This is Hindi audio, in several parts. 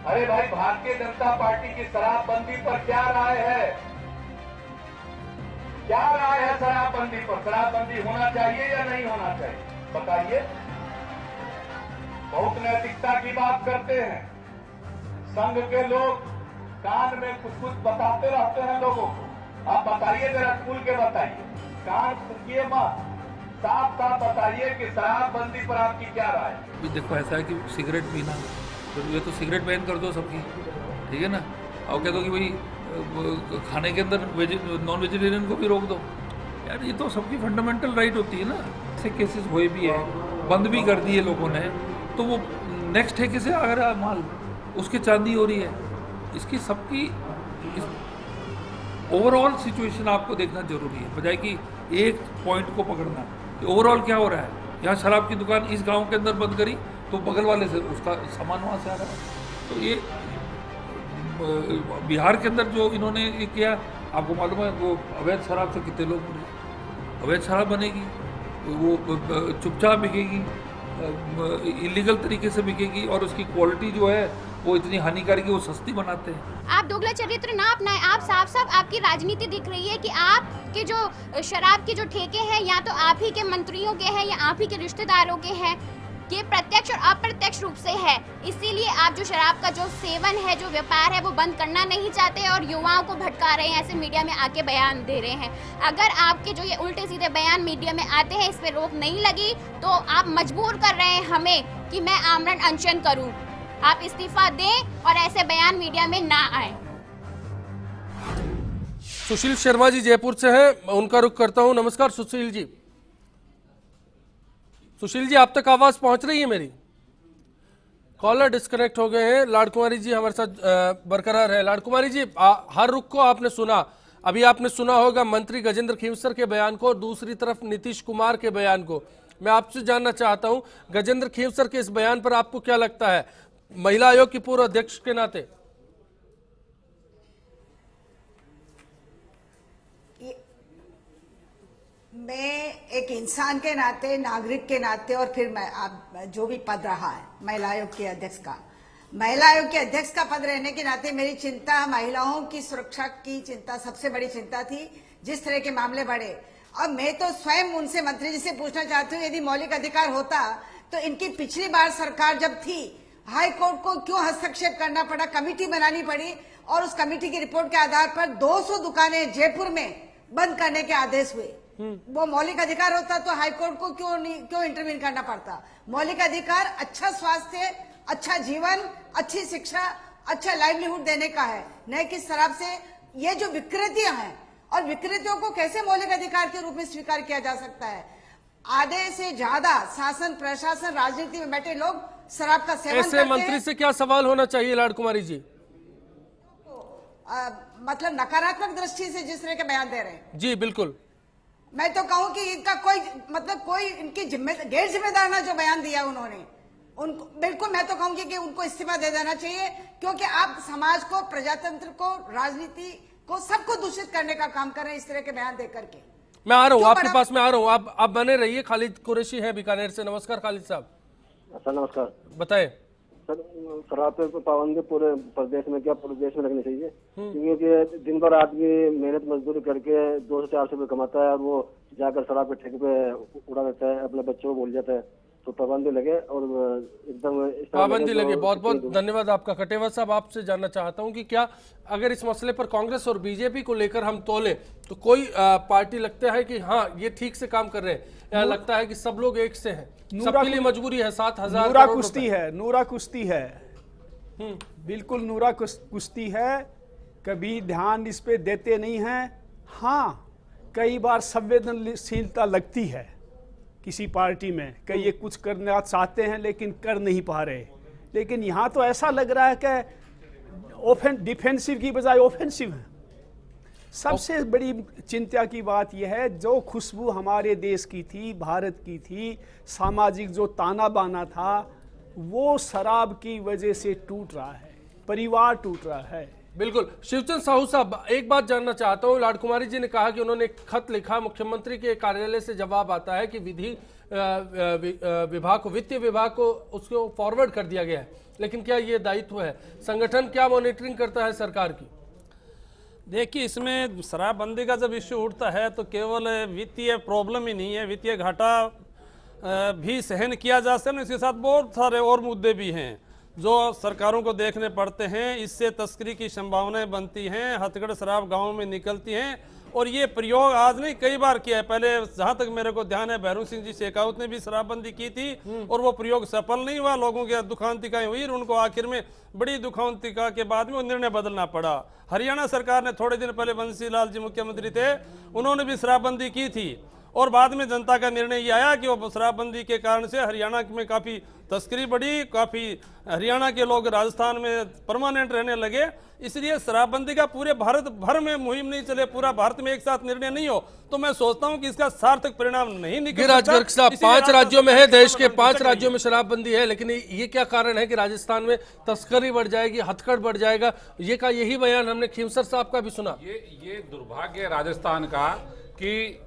अरे भाई, भारतीय जनता पार्टी की शराबबंदी पर क्या राय है? क्या राय है शराबबंदी पर? शराबबंदी होना चाहिए या नहीं होना चाहिए, बताइए। बहुत नैतिकता की बात करते हैं। संघ के लोग कान में कुछ कुछ बताते रहते हैं लोगों को। आप बताइए, जरा खुल के बताइए, कान फूकिए मत, साफ साफ बताइए कि शराबबंदी पर आपकी क्या राय है? देखो, ऐसा है कि सिगरेट पीना, तो ये तो सिगरेट बैन कर दो सबकी, ठीक है ना। और कह दो कि भाई खाने के अंदर नॉन वेजिटेरियन को भी रोक दो। यार, ये तो सबकी फंडामेंटल राइट होती है ना। ऐसे केसेस हुए भी है, बंद भी कर दिए लोगों ने, तो वो नेक्स्ट ठेके से आ रहा माल, उसकी चांदी हो रही है। इसकी सबकी ओवरऑल सिचुएशन आपको देखना जरूरी है, बजाय कि एक पॉइंट को पकड़ना। ओवरऑल क्या हो रहा है? यहाँ शराब की दुकान इस गांव के अंदर बंद करी तो बगल वाले से उसका सामान वहाँ से आ रहा है। तो ये बिहार के अंदर जो इन्होंने ये किया, आपको मालूम है वो अवैध शराब से कितने लोग मरे। अवैध शराब बनेगी, वो चुपचाप बिकेगी, इलीगल तरीके से बिकेगी, और उसकी क्वालिटी जो है वो इतनी हानिकारक है, वो सस्ती बनाते हैं। आप दोगला चरित्र ना अपनाएं। आप साफ साफ आपकी राजनीति दिख रही है कि आपके जो शराब के जो ठेके हैं, या तो आप ही के मंत्रियों के हैं या आप ही के रिश्तेदारों के हैं। ये प्रत्यक्ष और अप्रत्यक्ष रूप से है। इसीलिए आप जो शराब का जो सेवन है, जो व्यापार है, वो बंद करना नहीं चाहते और युवाओं को भटका रहे हैं, ऐसे मीडिया में आके बयान दे रहे हैं। अगर आपके जो ये उल्टे सीधे बयान मीडिया में आते हैं, इस पे रोक नहीं लगी, तो आप मजबूर कर रहे हैं हमें कि मैं आमरण अनशन करूं। आप इस्तीफा दें और ऐसे बयान मीडिया में ना आए। सुशील शर्मा जी जयपुर से हैं, उनका रुख करता हूं। नमस्कार सुशील जी। सुशील जी, आप तक आवाज पहुंच रही है मेरी? कॉलर डिस्कनेक्ट हो गए हैं। लाडकुमारी जी हमारे साथ बरकरार है। लाडकुमारी जी, हर रुख को आपने सुना। अभी आपने सुना होगा मंत्री गजेंद्र खींवसर के बयान को और दूसरी तरफ नीतीश कुमार के बयान को। मैं आपसे जानना चाहता हूं, गजेंद्र खींवसर के इस बयान पर आपको क्या लगता है, महिला आयोग की पूर्व अध्यक्ष के नाते? मैं एक इंसान के नाते, नागरिक के नाते, और फिर मैं आप जो भी पद रहा है महिला आयोग के अध्यक्ष का, महिला आयोग के अध्यक्ष का पद रहने के नाते मेरी चिंता महिलाओं की सुरक्षा की चिंता सबसे बड़ी चिंता थी। जिस तरह के मामले बढ़े, और मैं तो स्वयं उनसे, मंत्री जी से पूछना चाहती हूँ, यदि मौलिक अधिकार होता तो इनकी पिछली बार सरकार जब थी, हाई कोर्ट को क्यों हस्तक्षेप करना पड़ा, कमेटी बनानी पड़ी, और उस कमेटी की रिपोर्ट के आधार पर 200 दुकानें जयपुर में बंद करने के आदेश हुए। वो मौलिक अधिकार होता तो हाईकोर्ट को क्यों इंटरवीन करना पड़ता? मौलिक अधिकार अच्छा स्वास्थ्य, अच्छा जीवन, अच्छी शिक्षा, अच्छा लाइवलीहुड देने का है, न कि शराब से ये जो विकृतियां हैं, और विकृतियों को कैसे मौलिक अधिकार के रूप में स्वीकार किया जा सकता है? आधे से ज्यादा शासन, प्रशासन, राजनीति में बैठे लोग शराब का सेवन करते हैं। ऐसे मंत्री से क्या सवाल होना चाहिए लाडकुमारी जी? मतलब नकारात्मक दृष्टि से जिस तरह के बयान दे रहे हैं। जी बिल्कुल। मैं तो कहूं कि इनका कोई इनकी गैर जिम्मेदार जो बयान दिया उन्होंने, उनको बिल्कुल मैं तो कहूंगी कि उनको इस्तीफा दे देना चाहिए, क्योंकि आप समाज को, प्रजातंत्र को, राजनीति को, सबको दूषित करने का काम कर रहे हैं इस तरह के बयान दे करके। मैं आ रहा हूँ आपके पास, मैं आ रहा हूँ, आप बने रहिए। खालिद कुरैशी हैं बीकानेर से। नमस्कार खालिद साहब। सर नमस्कार। बताएं सर, शराब पे पाबंदी पूरे प्रदेश में, क्या पूरे देश में लगनी चाहिए? क्योंकि दिन भर आदमी मेहनत मजदूरी करके 200 से 400 रुपये कमाता है, और वो जाकर शराब के ठेके पे उड़ा देता है, अपने बच्चों को भूल जाता है। तो पाबंदी लगे, और एकदम पाबंदी लगे। बहुत बहुत धन्यवाद आपका। कटेवा साहब, आपसे जानना चाहता हूं कि क्या अगर इस मसले पर कांग्रेस और बीजेपी को लेकर हम तोले तो कोई पार्टी लगता है कि हाँ ये ठीक से काम कर रहे हैं, या लगता है कि सब लोग एक से हैं, सबके लिए मजबूरी है? 7,000 नूरा कुश्ती है, नूरा कुश्ती है, बिल्कुल नूरा कुश्ती है। कभी ध्यान इस पे देते नहीं हैं। हाँ, कई बार संवेदनशीलता लगती है किसी पार्टी में, कई ये कुछ करना चाहते हैं लेकिन कर नहीं पा रहे। लेकिन यहाँ तो ऐसा लग रहा है कि डिफेंसिव की बजाय ऑफेंसिव है। सबसे बड़ी चिंता की बात यह है, जो खुशबू हमारे देश की थी, भारत की थी, सामाजिक जो ताना बाना था, वो शराब की वजह से टूट रहा है, परिवार टूट रहा है। बिल्कुल। शिवचंद साहू साहब, एक बात जानना चाहता हूँ। लाडकुमारी जी ने कहा कि उन्होंने एक खत लिखा, मुख्यमंत्री के कार्यालय से जवाब आता है कि विधि विभाग को, वित्तीय विभाग को उसको फॉरवर्ड कर दिया गया है, लेकिन क्या ये दायित्व है? संगठन क्या मॉनिटरिंग करता है सरकार की? देखिए, इसमें शराबबंदी का जब इश्यू उठता है तो केवल वित्तीय प्रॉब्लम ही नहीं है, वित्तीय घाटा भी सहन किया जा सकता है। इसके साथ बहुत सारे और मुद्दे भी हैं जो सरकारों को देखने पड़ते हैं। इससे तस्करी की संभावनाएं बनती हैं, हथकड़ शराब गाँव में निकलती हैं, और ये प्रयोग आज नहीं कई बार किया है। पहले जहां तक मेरे को ध्यान है, भैरू सिंह जी शेखावत ने भी शराबबंदी की थी और वो प्रयोग सफल नहीं हुआ, लोगों के दुखांतिकाएं हुई और उनको आखिर में बड़ी दुखांतिका के बाद में वो निर्णय बदलना पड़ा। हरियाणा सरकार ने थोड़े दिन पहले बंसीलाल जी मुख्यमंत्री थे, उन्होंने भी शराबबंदी की थी और बाद में जनता का निर्णय ये आया कि वो शराबबंदी के कारण से हरियाणा में काफ़ी तस्करी बढ़ी, काफ़ी हरियाणा के लोग राजस्थान में परमानेंट रहने लगे। इसलिए शराबबंदी का पूरे भारत भर में मुहिम नहीं चले, पूरा भारत में एक साथ निर्णय नहीं हो, तो मैं सोचता हूं कि इसका सार्थक परिणाम नहीं निकल गिरिराज गर्ग साहब, 5 राज्यों में है, देश के 5 राज्यों में शराबबंदी है, लेकिन ये क्या कारण है कि राजस्थान में तस्करी बढ़ जाएगी, हथकड़ बढ़ जाएगा? ये का यही बयान हमने खीमसर साहब का भी सुना। ये दुर्भाग्य है राजस्थान का कि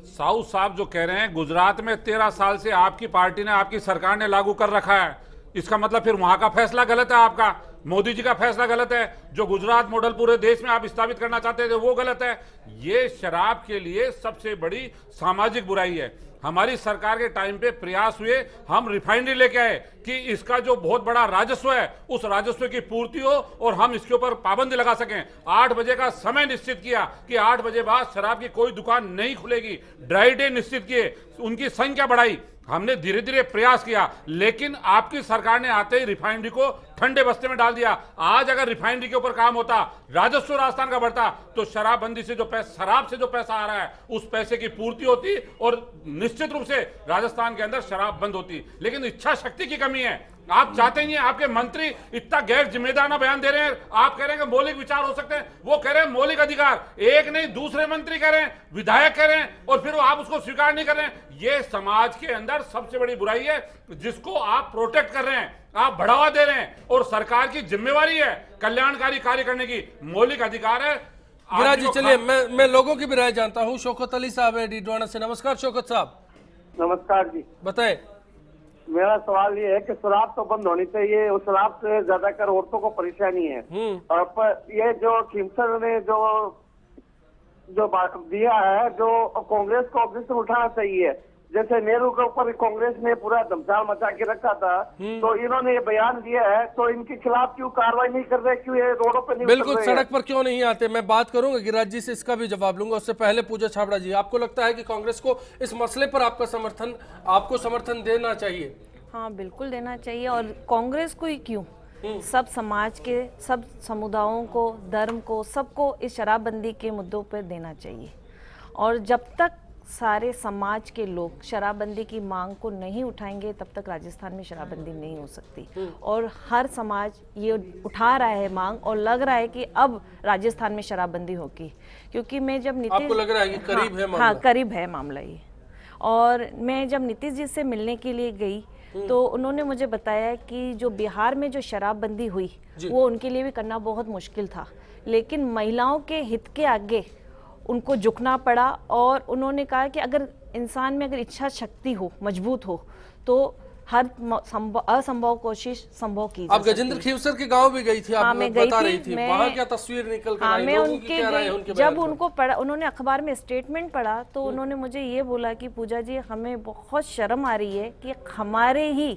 साहू साहब जो कह रहे हैं गुजरात में 13 साल से आपकी पार्टी ने, आपकी सरकार ने लागू कर रखा है, इसका मतलब फिर वहां का फैसला गलत है, आपका मोदी जी का फैसला गलत है। जो गुजरात मॉडल पूरे देश में आप स्थापित करना चाहते थे वो गलत है। ये शराब के लिए सबसे बड़ी सामाजिक बुराई है। हमारी सरकार के टाइम पे प्रयास हुए, हम रिफाइनरी लेके आए कि इसका जो बहुत बड़ा राजस्व है उस राजस्व की पूर्ति हो और हम इसके ऊपर पाबंदी लगा सकें। 8 बजे का समय निश्चित किया कि 8 बजे बाद शराब की कोई दुकान नहीं खुलेगी, ड्राई डे निश्चित किए, उनकी संख्या बढ़ाई, हमने धीरे धीरे प्रयास किया, लेकिन आपकी सरकार ने आते ही रिफाइनरी को ठंडे बस्ते में डाल दिया। आज अगर रिफाइनरी के ऊपर काम होता, राजस्व राजस्थान का बढ़ता, तो शराबबंदी से जो पैसा, शराब से जो पैसा आ रहा है उस पैसे की पूर्ति होती और निश्चित रूप से राजस्थान के अंदर शराब बंद होती। लेकिन इच्छा शक्ति की कमी है। आप चाहते ही हैं, आपके मंत्री इतना गैर जिम्मेदाराना बयान दे रहे हैं। आप कह रहे हैं कि मौलिक विचार हो सकते हैं, वो कह रहे हैं मौलिक अधिकार, एक नहीं दूसरे मंत्री कह रहे हैं, विधायक कह रहे हैं, और फिर आप उसको स्वीकार नहीं कर रहे हैं। ये समाज के अंदर सबसे बड़ी बुराई है जिसको आप प्रोटेक्ट कर रहे हैं, आप बढ़ावा दे रहे हैं, और सरकार की जिम्मेवारी है कल्याणकारी कार्य करने की, मौलिक अधिकार है। गिरिराज जी, चलिए मैं लोगों की भी राय जानता हूँ। शौकत अली साहब है डीडवाना से। नमस्कार शौकत साहब। नमस्कार जी। बताएं। मेरा सवाल ये है कि शराब तो बंद होनी चाहिए, उस शराब से ज्यादातर औरतों को परेशानी है। पर ये जो खीमसर ने जो बात दिया है, जो कांग्रेस को ऑब्जेक्शन उठाना चाहिए। जैसे नेहरू के ऊपर कांग्रेस ने पूरा धमसाल मचा के रखा था, तो इन्होंने ये बयान दिया है, तो इनके खिलाफ क्यों कार्रवाई नहीं कर रहे, क्यों ये रोडों पे नहीं बिल्कुल सड़क पर क्यों नहीं आते? मैं बात करूंगा गिरिराज जी से, इसका भी जवाब लूंगा। उससे पहले पूजा छाबड़ा जी, आपको लगता है कि कांग्रेस को इस मसले पर आपको समर्थन देना चाहिए? हाँ, बिल्कुल देना चाहिए। और कांग्रेस को ही क्यों, सब समाज के, सब समुदायों को, धर्म को, सबको इस शराबबंदी के मुद्दों पर देना चाहिए। और जब तक सारे समाज के लोग शराबबंदी की मांग को नहीं उठाएंगे तब तक राजस्थान में शराबबंदी नहीं हो सकती। और हर समाज ये उठा रहा है मांग, और लग रहा है कि अब राजस्थान में शराबबंदी होगी, क्योंकि मैं जब नीतीश, आपको लग रहा है कि करीब है मामला? हाँ, करीब है मामला ये। और मैं जब नीतीश जी से मिलने के लिए गई तो उन्होंने मुझे बताया कि जो बिहार में जो शराबबंदी हुई वो उनके लिए भी करना बहुत मुश्किल था, लेकिन महिलाओं के हित के आगे उनको झुकना पड़ा। और उन्होंने कहा कि अगर इंसान में अगर इच्छा शक्ति हो, मजबूत हो, तो हर असंभव कोशिश संभव की। आप गजेंद्र खीमसर के गांव भी गई थी, आप बता रही थी, वहां क्या तस्वीर निकल कर आई, लोगों की क्या राय है उनके जब उनको पढ़ा, उन्होंने अखबार में स्टेटमेंट पढ़ा, तो उन्होंने मुझे ये बोला कि पूजा जी, हमें बहुत शर्म आ रही है कि हमारे ही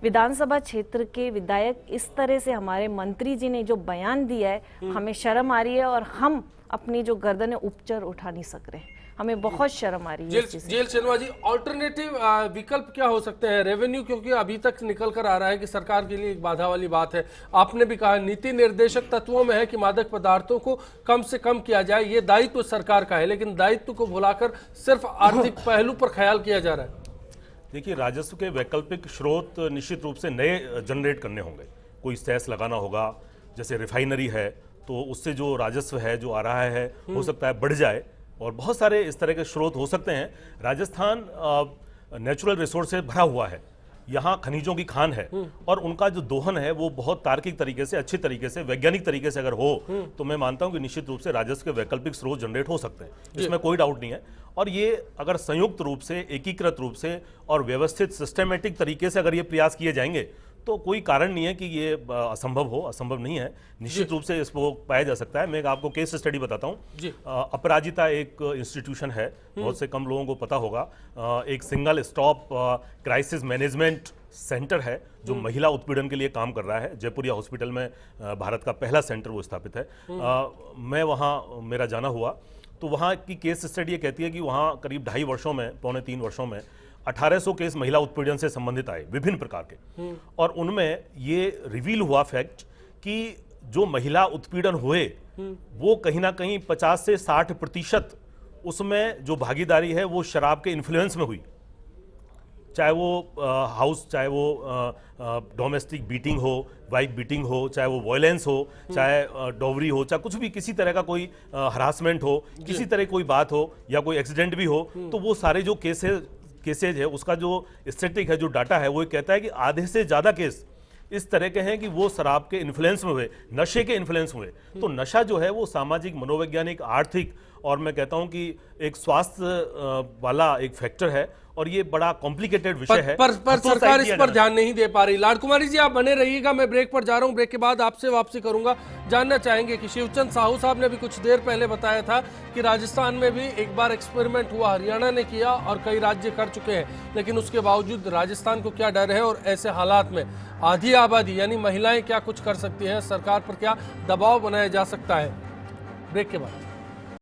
विधानसभा क्षेत्र के विधायक इस तरह से, हमारे मंत्री जी ने जो बयान दिया है, हमें शर्म आ रही है और हम अपनी जो गर्दन है उपचर उठा नहीं सक रहे, हमें बहुत शर्म आ रही है। जेल शर्मा जी, ऑल्टरनेटिव विकल्प क्या हो सकते हैं? रेवेन्यू, क्योंकि अभी तक निकल कर आ रहा है कि सरकार के लिए एक बाधा वाली बात है। आपने भी कहा नीति निर्देशक तत्वों में है कि मादक पदार्थों को कम से कम किया जाए, ये दायित्व सरकार का है, लेकिन दायित्व को भुलाकर सिर्फ आर्थिक पहलू पर ख्याल किया जा रहा है। देखिए, राजस्व के वैकल्पिक स्रोत निश्चित रूप से नए जनरेट करने होंगे। कोई सेस लगाना होगा, जैसे रिफाइनरी है तो उससे जो राजस्व है जो आ रहा है हो सकता है बढ़ जाए, और बहुत सारे इस तरह के स्रोत हो सकते हैं। राजस्थान नेचुरल रिसोर्स से भरा हुआ है, यहाँ खनिजों की खान है और उनका जो दोहन है वो बहुत तार्किक तरीके से, अच्छी तरीके से, वैज्ञानिक तरीके से अगर हो तो मैं मानता हूं कि निश्चित रूप से राजस्व के वैकल्पिक स्रोत जनरेट हो सकते हैं, इसमें कोई डाउट नहीं है। और ये अगर संयुक्त रूप से, एकीकृत रूप से और व्यवस्थित सिस्टमेटिक तरीके से अगर ये प्रयास किए जाएंगे तो कोई कारण नहीं है कि ये असंभव हो, असंभव नहीं है, निश्चित रूप से इसको पाया जा सकता है। मैं आपको केस स्टडी बताता हूँ। अपराजिता एक इंस्टीट्यूशन है, बहुत से कम लोगों को पता होगा, एक single stop crisis management centre है जो महिला उत्पीड़न के लिए काम कर रहा है। जयपुरिया हॉस्पिटल में भारत का पहला सेंटर वो स्थापित है। मैं वहाँ, मेरा जाना हुआ तो वहाँ की केस स्टडी ये कहती है कि वहाँ करीब 2.5 वर्षों में, 2.25 वर्षों में 1800 केस महिला उत्पीड़न से संबंधित आए, विभिन्न प्रकार के। और उनमें ये रिवील हुआ फैक्ट कि जो महिला उत्पीड़न हुए वो कहीं ना कहीं 50 से 60% उसमें जो भागीदारी है वो शराब के इन्फ्लुएंस में हुई। चाहे वो चाहे वो डोमेस्टिक बीटिंग हो, वाइफ बीटिंग हो, चाहे वो वायलेंस हो, चाहे डॉवरी हो, चाहे कुछ भी, किसी तरह का कोई हरासमेंट हो, किसी तरह कोई बात हो या कोई एक्सीडेंट भी हो, तो वो सारे जो केसेज है उसका जो स्टैटिक है, जो डाटा है, वो कहता है कि आधे से ज्यादा केस इस तरह के हैं कि वो शराब के इन्फ्लुएंस में हुए, नशे के इन्फ्लुएंस हुए। तो नशा जो है वो सामाजिक, मनोवैज्ञानिक, आर्थिक और मैं कहता हूं कि एक स्वास्थ्य वाला एक फैक्टर है और ये बड़ा कॉम्प्लिकेटेड विषय है। पर सरकार इस पर ध्यान नहीं दे पा रही। लाडकुमारी जी आप बने रहिएगा, मैं ब्रेक पर जा रहा हूं, ब्रेक के बाद आपसे वापसी करूंगा। जानना चाहेंगे कि शिवचंद साहू साहब ने भी कुछ देर पहले बताया था कि राजस्थान में भी एक बार एक्सपेरिमेंट हुआ, हरियाणा ने किया और कई राज्य कर चुके हैं, लेकिन उसके बावजूद राजस्थान को क्या डर है और ऐसे हालात में आधी आबादी यानी महिलाएं क्या कुछ कर सकती हैं, सरकार पर क्या दबाव बनाया जा सकता है। ब्रेक के बाद